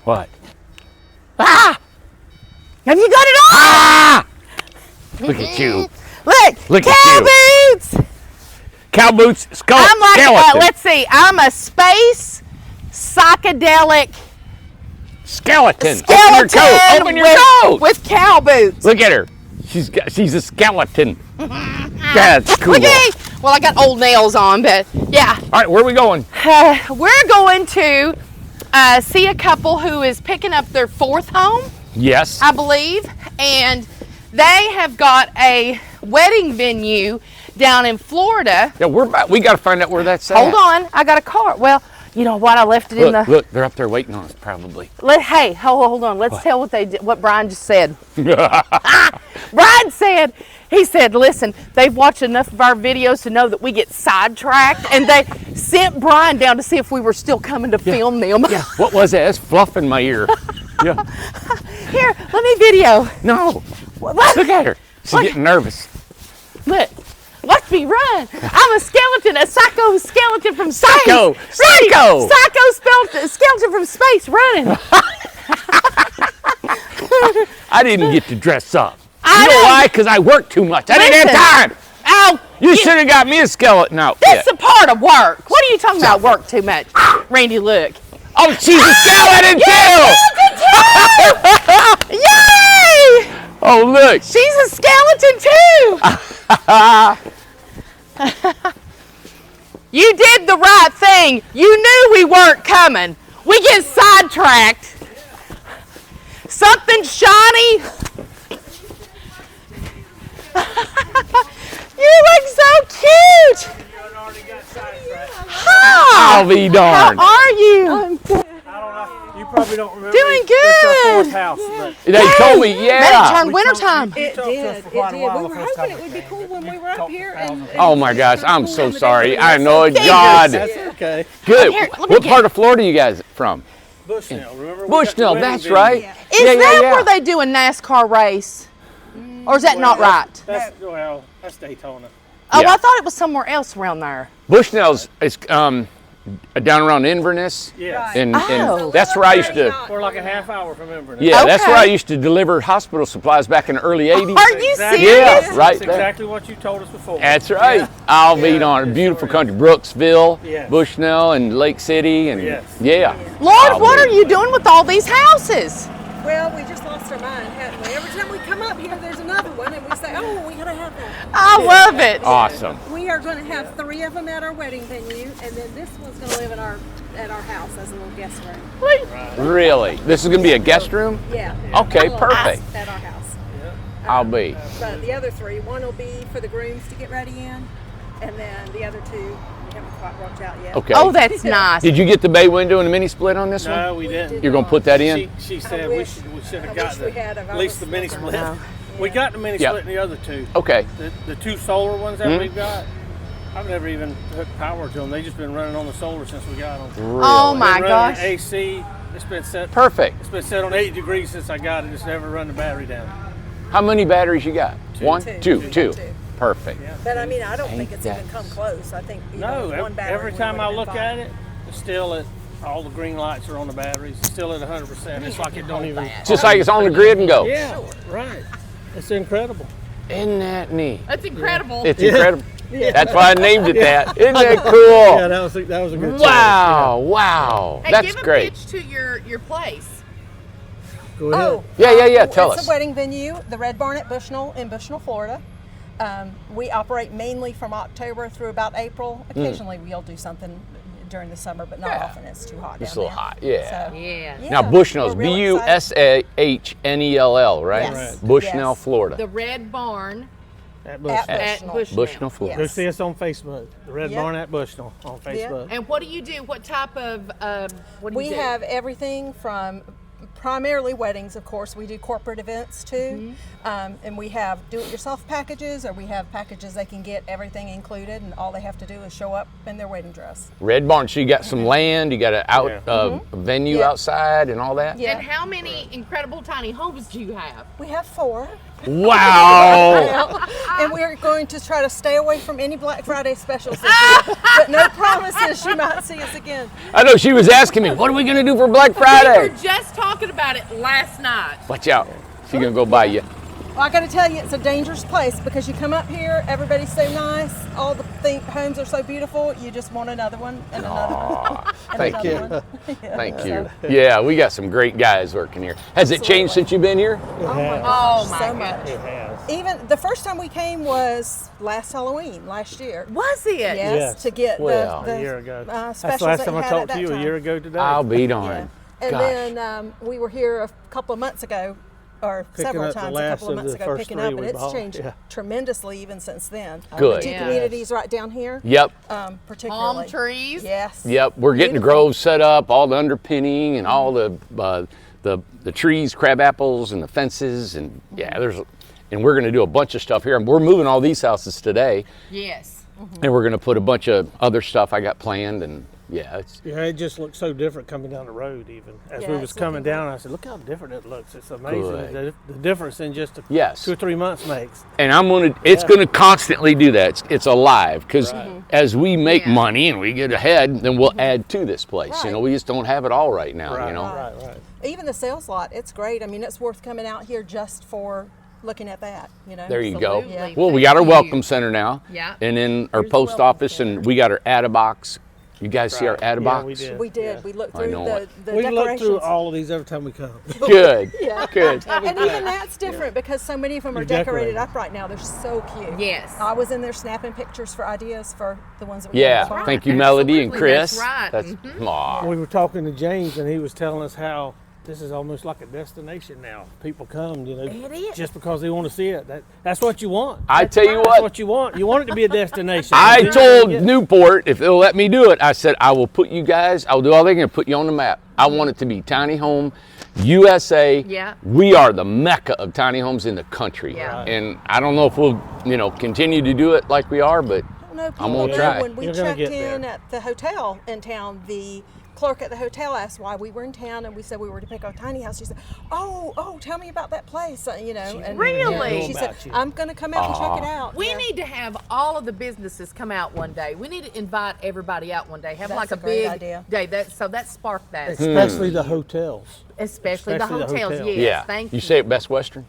What? Ah! Have you got it on? Ah! Look at you. Look at cow you. boots. Cow boots, I'm like, skeleton. let's see. I'm a space psychedelic Skeleton. skeleton Open your coat. with cow boots. Look at her. She's a skeleton. That's cool. Look at me. Well, I got old nails on, but yeah. All right, where are we going? We're going to see a couple who is picking up their fourth home, Yes. I believe, and they have got a wedding venue down in Florida. Yeah, we got to find out where that's at. Hold on, I got a car. Well, you know what? I left it in the. Look, they're up there waiting on us, probably. Hey, hold on. Let's tell what they did. What Brian just said. Brian said, he said, listen, they've watched enough of our videos to know that we get sidetracked, and they sent Brian down to see if we were still coming to film them. Yeah. What was that? It's fluff in my ear. Yeah. Here, let me video. No. What? Look at her. She's getting nervous. Look. Watch me run. I'm a skeleton, a psycho skeleton from space. Psycho. Psycho. Psycho skeleton from space running. I didn't get to dress up. I You know know. why? Because I work too much. I didn't have time. Oh, You should have got me a skeleton outfit. It's a part of work. What are you talking about? Work too much, Randy. Look. Oh, she's a skeleton too! Yay! Oh, look. She's a skeleton too. You did the right thing. You knew we weren't coming. We get sidetracked. Something shiny. You look so cute. Hi. I'll be darned. How are you? I don't know. You probably don't remember. Doing It's our good. fourth house, but They told me, But it yeah. turned wintertime. you It talked to us did. for It quite a did. while We the were first hoping time it would be we cool when we were up here. And Oh my gosh, I'm so sorry. I know. know, God. That's okay. Good. Here, let me What get- part of Florida are you guys from? Bushnell, remember? We got the Bushnell, wedding that's venue. right. Yeah. Is that where they do a NASCAR race? Or is that not right? That's Daytona. Oh, Yeah. I thought it was somewhere else around there. Bushnell's is down around Inverness. Yes. And, Oh. and that's where I used to, We're like a half hour from Inverness. yeah, that's Okay. where I used to deliver hospital supplies back in the early 80s. Are you Exactly. serious? Yeah, right That's there. exactly what you told us before. That's right. I'll be darned. Beautiful country. Brooksville, Yes. Bushnell, and Lake City. And Yes. yeah. Lord, what are you doing with all these houses? Well, we just lost our mind, haven't we? Every time we come up here, there's another one, and we say, "Oh, we gotta have that." I love it. Awesome. We are going to have 3 of them at our wedding venue, and then this one's going to live at our house as a little guest room. Really? This is going to be a guest room? Yeah. Okay, A little perfect. house At our house. I'll be. But the other 3, one will be for the grooms to get ready in, and then the other 2 we haven't quite worked out yet. Okay. Oh, that's nice. Did you get the bay window and the mini split on this one? No, we didn't. You're going to put that in? She said wish- we should I have wish got we had. at least the mini split. know. We got the mini Yep. split in the other 2. Okay. The 2 solar ones that Mm-hmm. we've got, I've never even hooked power to them. They've just been running on the solar since we got them. Really? Oh my Been running gosh. AC. It's been set. Perfect. It's been set on 8 degrees since I got it. It's never run the battery down. How many batteries you got? One? Two. Two. Two. Perfect. But I mean, I don't think Ain't it's that even come close. I think even No, with one battery, every we time I would've look been at fine. it, it's still at all the green lights are on the batteries. It's still at 100%. It's like it don't even. It's just like it's on the grid and go. Yeah, right. It's incredible. Isn't that neat? That's incredible. It's incredible. Yeah. That's why I named it that. Isn't that Yeah, cool? that was a good choice. Wow, wow. Hey, That's give a great. pitch to your place. Yeah. Go ahead. Oh, Yeah. Tell it's us. a wedding venue, the Red Barn at Bushnell in Bushnell, Florida. We operate mainly from October through about April. Occasionally we'll do something during the summer, but not Yeah. often. It's too hot. It's a down little there. hot, yeah. So, Yeah. Now Bushnell's we're real excited. Bushnell, right? Yes. Right. Bushnell, Yes. Florida. The Red Barn At Bushnell. at Bushnell. Bushnell, Florida. Go Yes. see us on Facebook. The Red Yep. Barn at Bushnell on Facebook. And what do you do? What type of what do We you do? have everything from primarily weddings, of course. We do corporate events too. And we have do-it-yourself packages, or we have packages they can get everything included, and all they have to do is show up in their wedding dress. Red Barn, so you got some land, you got a venue Yeah. outside and all that? Yeah. And how many incredible tiny homes do you have? We have 4. Wow. And we're going to try to stay away from any Black Friday specials this year. But no promises you might see us again. I know she was asking me, what are we going to do for Black We Friday? were just talking about it last night. Watch out. She's going to go buy you. Well, I got to tell you, it's a dangerous place because you come up here, everybody's so nice, all the homes are so beautiful, you just want another one and another one. And Thank you. another one. Yeah. Thank you. Yeah, we got some great guys working here. Has it changed since you've been here? It has. Oh my so goodness. much. It has. Even the first time we came was last Halloween, last year. Was it? Yes, Yes. to get Well, the A year ago. specials That's the last that time you I had talked at to you, that a year time. ago today. I'll be Yeah. darned. And Gosh. then we were here a couple of months ago, or Picking several up the times a last couple of of months the ago, first picking three up, and we it's bought, changed yeah. tremendously even since then. Good. The two Yes. communities right down here, Yep. particularly. Palm trees. Yes. Yep. We're getting the Beautiful. grove set up, all the underpinning and all the trees, crab apples and the fences and yeah, and we're going to do a bunch of stuff here. And we're moving all these houses today. Yes. And we're going to put a bunch of other stuff I got planned, and yeah, it's Yeah, it just looks so different coming down the road. Even as Yeah, we was it's coming looking down, I said, "Look how different it looks. It's amazing Good. the difference in just Yes. 2 or 3 months makes." and it's going to constantly do that. It's alive because Right. as we make Yeah. money and we get ahead, then we'll add to this place. You Right. know, we just don't have it all right now. Right, You know, right. Even the sales lot, it's great. I mean, it's worth coming out here just for looking at that. You know. there you go. Absolutely. Well, we Thank got our you. welcome center now. Yeah. And then our Here's the post welcome office, center. and we got our ad box. You guys see our Right. ad Yeah, box? we did. We did. Yeah. We looked I through know the it. We decorations. look through all of these every time we come. Good. Yeah. Good. And even that's different because so many of them are You decorated decorate. up right now. They're so cute. Yes. I was in there snapping pictures for ideas for the ones that we Yeah. had. Thank you, Melody and Absolutely, Chris. that's right. Aw. We were talking to James, and he was telling us how this is almost like a destination now. People come, It is. just because they want to see it. That's what you want. I tell you That's what, what you want. You want it to be a destination. I You're told gonna get- Newport if they'll let me do it, I said I will put you guys. I'll do all they can to put you on the map. I want it to be tiny home, USA. Yeah. We are the mecca of tiny homes in the country. Yeah. And I don't know if we'll, continue to do it like we are, but No, I'm people gonna know try. when we You're gonna checked get in there. at the hotel in town, the clerk at the hotel asked why we were in town, and we said we were to pick our tiny house. She said, "Oh, tell me about that place," and Really? She Know said, about you. "I'm going to come out and check it out." We Yeah. need to have all of the businesses come out one day. We need to invite everybody out one day. Have That's like a a great big idea. day. That sparked that. especially the hotels. Especially the especially the hotels. hotels. Yes. yeah. Thank You say it Best Western?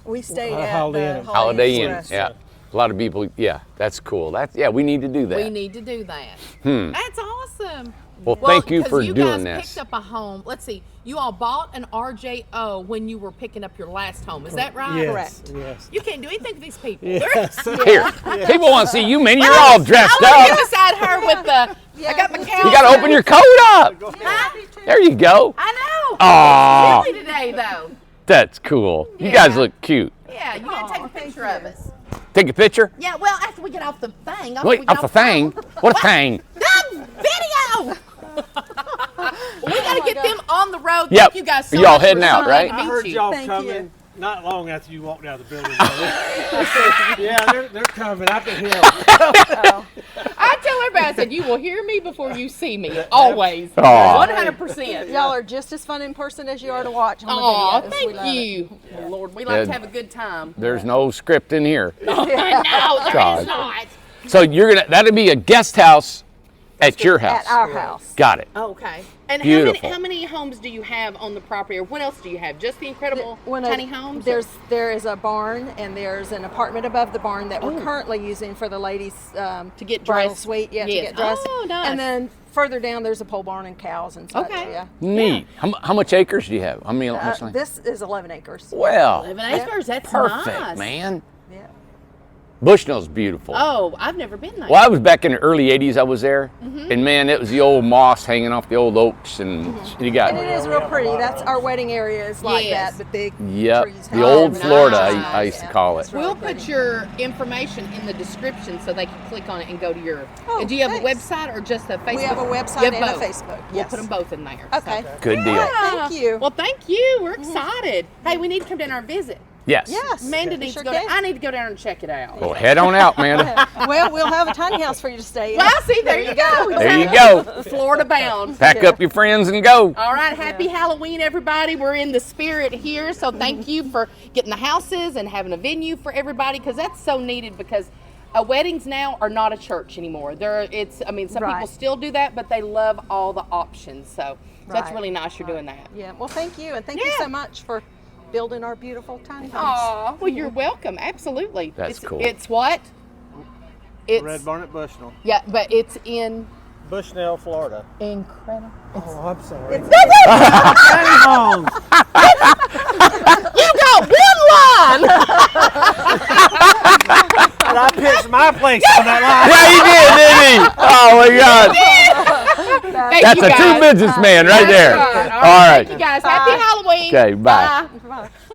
We stayed Well, at Holiday the Inn. Holiday Inn. Express. Yeah. A lot of people, yeah, that's cool. We need to do that. We need to do that. That's awesome. Well, thank you 'cause for you doing guys this. picked up a home. Let's see. You all bought an RJO when you were picking up your last home. Is that right? Yes, Correct. Yes. You can't do anything with these people. Yes. Here, people want to see you, man. You're all dressed I want to up. get beside her with the. I got my cow. You got to open your coat up. Huh? There you go. I know. Aw. It's chilly today, though. That's cool. You Yeah. guys look cute. Yeah, you gotta take a picture of us. Take a picture. Yeah, well, after we get off the thing. after Wait, we get off the thing. What a thing. The video. We gotta get them on the road. Yep. Thank you guys so Y'all much. heading We're so out, glad right? to I meet heard you. y'all Thank coming you. not long after you walked out of the building. Yeah, they're coming. I can hear them. I tell everybody, I said, you will hear me before you see me. Always. Aw. 100%. Y'all are just as fun in person as you are to watch on the Aw, videos. We thank love it. you. Lord, we like Yeah. to have a good time. There's no script in here. No, there God. is not. So that'll be a guest house at your house. At our house. Got it. Okay. And Beautiful. how many homes do you have on the property, or what else do you have? Just the incredible When tiny homes? there is a barn, and there's an apartment above the barn that we're currently using for the ladies to get bridal dressed. suite. Yeah, to Yes. get dressed. Oh, nice. And then further down, there's a pole barn and cows and such. Okay. Yeah. Neat. How much acres do you have? How much land? This is 11 acres. Well, 11 acres. That's perfect, nice. man. Yeah. Bushnell's beautiful. Oh, I've never been there. Well, I was back in the early 80s, I was there. And man, it was the old moss hanging off the old oaks. And you got, And it is real pretty. That's our wedding area is like Yes. that, the big yep, trees. the old nice. Florida, I used to Yeah. call it. It's really We'll pretty. put your information in the description so they can click on it and go to your. Oh, do you have thanks. a website or just a Facebook? We have a website You have and a both. Facebook. We'll Yes. put them both in there. Okay. Good deal. Thank you. Well, thank you. We're excited. Hey, we need to come down and visit. Yes. Yes. Amanda you needs sure to go. can. I need to go down and check it out. Well, head on out, Amanda. Well, we'll have a tiny house for you to stay in. Well, see, there you go. There you go. Florida Florida bound. Pack up your friends and go. All right, happy Halloween, everybody. We're in the spirit here, so thank you for getting the houses and having a venue for everybody, because that's so needed, because weddings now are not a church anymore. Some people Right. still do that, but they love all the options. So that's Right. really nice you're doing that. Yeah, well, thank you, and thank you Yeah. so much for building our beautiful tiny homes. Aw, well, you're welcome. Absolutely. That's cool. It's what? It's Red Barnet Bushnell, yeah, but it's Bushnell, Florida. incredible. Oh, I'm sorry. You got one line. And I pitched my place on that line. Yeah, he did, didn't he? Oh my God. Thank That's you a true guys. businessman right there. All right. All right. Thank you guys. Happy Halloween. Okay, bye.